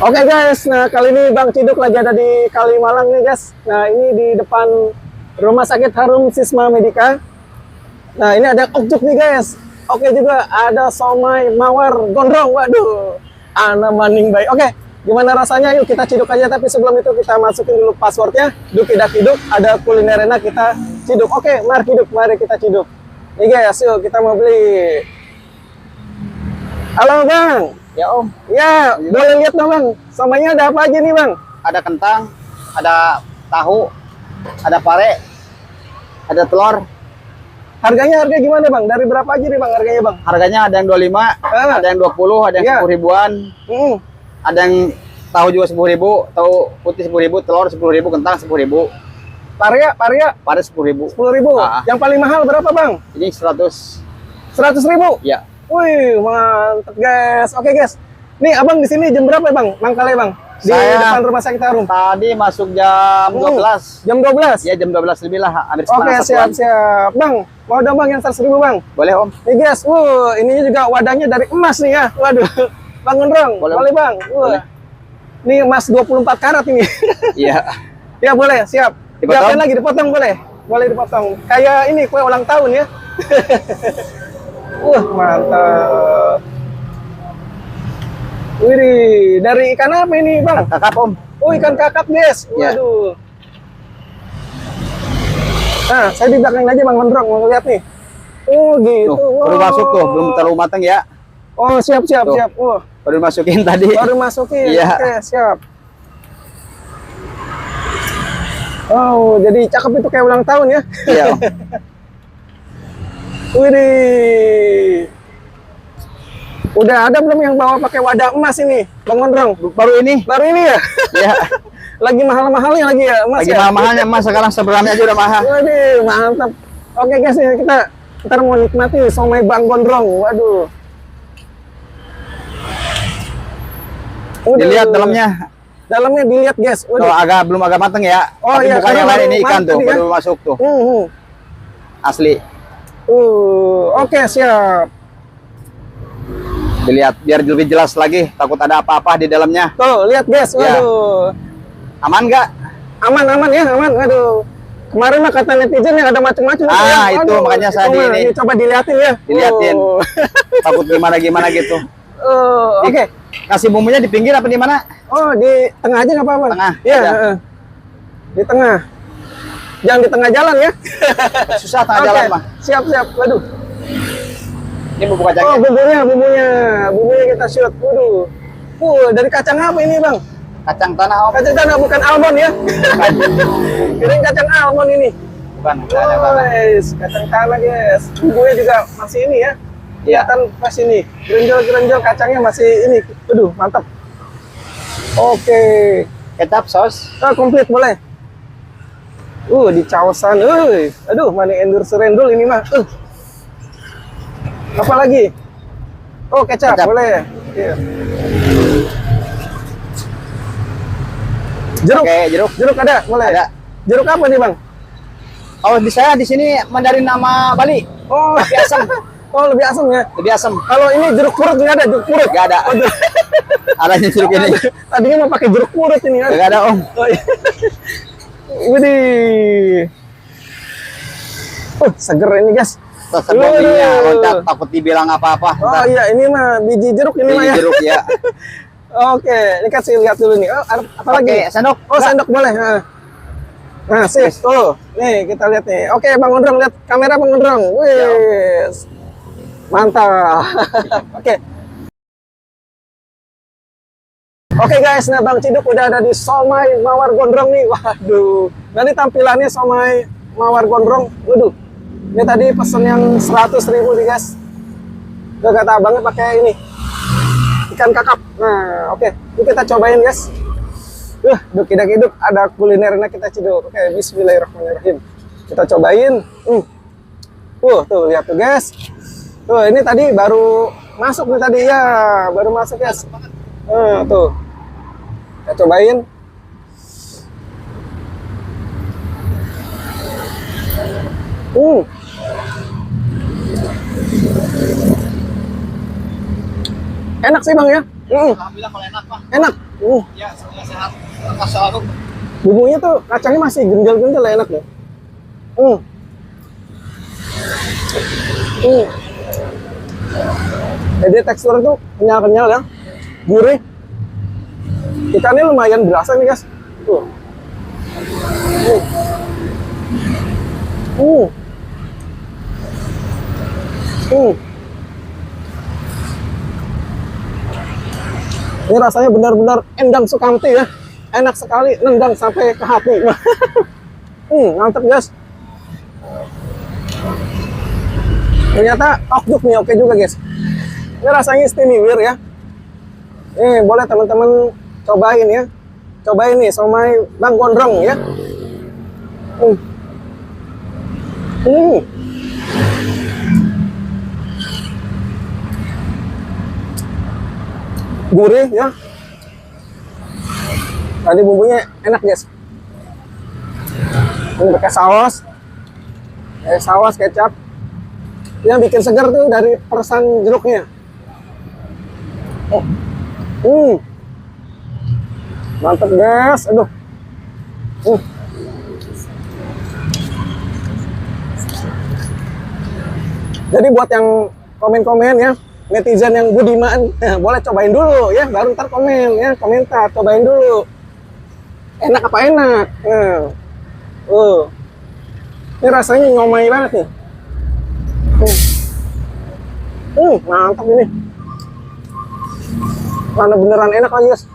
Oke guys, nah kali ini Bang Ciduk lagi ada di Kalimalang nih guys. Nah ini di depan Rumah Sakit Harum Sisma Medika. Nah ini ada okjuk nih guys. Oke juga ada somai mawar gondrong. Waduh, ana maning baik. Oke, gimana rasanya? Yuk kita ciduk aja. Tapi sebelum itu kita masukin dulu passwordnya. Duk tidak ciduk, ada kuliner enak kita ciduk. Oke, mari ciduk, mari kita ciduk. Nih guys, yuk kita mau beli. Halo Bang. Ya Om. Ya, boleh lihat dong Bang. Somainya ada apa aja nih Bang? Ada kentang, ada tahu, ada pare, ada telur. Harga gimana Bang? Dari berapa aja nih Bang harganya Bang? Harganya ada yang 25, ada yang 20, ada yang 10 ribuan. Ada yang tahu juga 10.000, tahu putih 10.000, telur 10.000, kentang 10.000. Pare 10.000. 10.000. Yang paling mahal berapa Bang? Ini 100. 100.000? Ya. Wih, mantap guys. Oke guys. Nih abang di sini jam berapa Bang? Mangkalnya Bang? Di depan Rumah Sakit Harum. Tadi masuk jam 12. Jam 12? Ya jam 12 lebih lah. Oke, siap. Bang, mau dong Bang yang 100.000 Bang? Boleh Om. Nih guys, ininya juga wadahnya dari emas nih ya. Waduh, Bang Gondrong, boleh Bang? Boleh. Ini emas 24 karat ini. Iya. Ya boleh, siap. Dipotong? Siapin lagi, dipotong boleh? Boleh dipotong. Kayak ini, kue ulang tahun ya. Mantap. Wih, dari ikan apa ini Bang? Kakap Om. Oh, ikan kakap guys. Waduh. Nah, saya di belakang aja Bang Gondrong, mau lihat nih. Oh gitu. Baru masuk tuh, belum terlalu matang ya. Oh, siap. Baru masukin tadi. Baru masukin. Iya. Oke, siap. Oh, jadi cakep itu kayak ulang tahun ya. Iya. Widih. Udah ada belum yang bawa pakai wadah emas ini, Bang Gondrong? Baru ini ya? ya. Lagi mahal-mahalnya lagi ya emas. Lagi mahal-mahalnya emas sekarang, sebenarnya aja udah mahal. Waduh, mantap. Oke guys, kita ntar mau nikmati somai Bang Gondrong. Waduh. Dilihat dalamnya. Dalamnya dilihat guys. Waduh. Belum agak mateng ya. Oh tapi iya, bukannya lain ini ikan tuh, ya? baru masuk tuh. Asli. Oke, siap. Dilihat biar lebih jelas lagi, takut ada apa-apa di dalamnya. Tuh, lihat guys. Waduh. Aman nggak? Aman ya, aman. Waduh. Kemarin mah kata netizen yang ada macam-macam. Itu makanya saya ini coba dilihatin ya. Dilihatin. Takut gimana gitu. Oke. Kasih bumbunya di pinggir apa di mana? Oh, di tengah aja nggak apa-apa. Tengah. Iya. Di tengah. Jangan di tengah jalan ya. Susah tengah jalan mah. Siap. Waduh. Ini bumbu kacangnya. Oh, bumbunya kita shoot. Waduh. Dari kacang apa ini Bang? Kacang tanah Om. Kacang tanah, bukan almond ya? Kirain kacang almond ini. Bukan. Kacang tanah guys. Bumbunya juga masih ini ya. Kelihatan pas ini. Gerenjol kacangnya masih ini. Waduh, mantap. Oke. Kecap, saus. Komplit boleh. Di caosan. Aduh, mana endur serendul ini mah. Apa lagi? Oh, kecap. Boleh. Iya. Jeruk ada, boleh. Ada. Jeruk apa nih Bang? Oh, di sini Mandarin nama Bali. Oh, lebih asam. Oh, lebih asam ya? Lebih asam. Kalau ini jeruk purut nggak ada, jeruk purut? Nggak ada. Adanya jeruk ini. Tadinya mau pakai jeruk purut ini kan? Nggak ada Om. Oh, iya. Widih. Seger ini guys. Sebelumnya loncat, takut dibilang apa-apa. Oh iya, ini mah biji jeruk ini mah ya. Biji jeruk ya. Oke, ini kasih lihat dulu nih. Apa lagi? Sendok. Oh, sendok boleh. Nah, sip. Tuh. Nih, kita lihat nih. Oke, Bang Gondrong, lihat kamera Bang Gondrong. Wis. Mantap. Oke guys, nah Bang Ciduk udah ada di somai mawar gondrong nih. Waduh. Nanti tampilannya somai mawar gondrong. Waduh. Ini tadi pesen yang 100.000 nih guys. Udah kata abangnya pakai ini. Ikan kakap. Nah, oke. Ini kita cobain guys. Duk hidup ada kulinernya kita ciduk. Oke, bismillahirrahmanirrahim. Kita cobain. Tuh lihat tuh guys. Tuh ini tadi baru masuk nih tadi ya, baru masuk guys. Tuh. Kita cobain. Enak sih Bang ya. Alhamdulillah kalau enak Pak. Enak. Ya, sehat. Selalu. Bumbunya tuh kacangnya masih genjal-genjal enak ya. Jadi teksturnya tuh kenyal-kenyal ya, gurih. Ikannya lumayan berasa nih guys. Tuh. Ini rasanya benar-benar endang sukamti ya. Enak sekali, nendang sampai ke hati. Mantep guys. Ternyata tokjuk nih oke juga guys. Ini rasanya istimewa ya. Boleh teman-teman cobain ya. Cobain nih somai Bang Gondrong ya. Gurih ya. Tadi bumbunya enak guys. Ini pakai saus. Saus kecap. Yang bikin segar tuh dari peresan jeruknya. Mantap guys. Aduh. Jadi buat yang komen-komen ya, netizen yang budiman, boleh cobain dulu ya, baru ntar komen ya, komentar, cobain dulu. Enak apa enak? Ini rasanya ngomai banget nih. Mantap ini. Mana beneran enak lagi guys.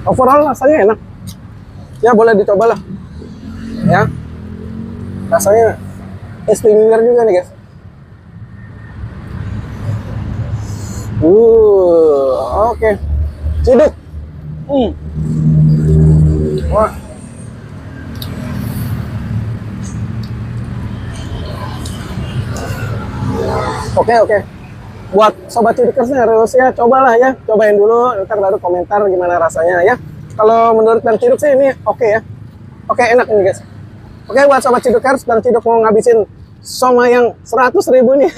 Overall rasanya enak. Ya boleh dicoba lah. Ya. Rasanya istimewa juga nih guys. Oke. Ciduk. Wah. Oke. Buat sobat cidukersnya harus ya cobalah ya, cobain dulu, ntar baru komentar gimana rasanya ya. Kalau menurut Bang Ciduk sih ini oke ya. Oke, enak ini guys. Oke, buat sobat cidukers, Bang Ciduk mau ngabisin somai yang 100.000 nih.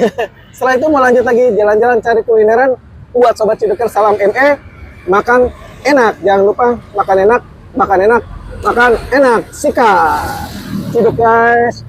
Setelah itu mau lanjut lagi jalan-jalan cari kulineran. Buat sobat cidukers, salam ME, makan enak. Jangan lupa makan enak, makan enak. Sikat. Ciduk guys.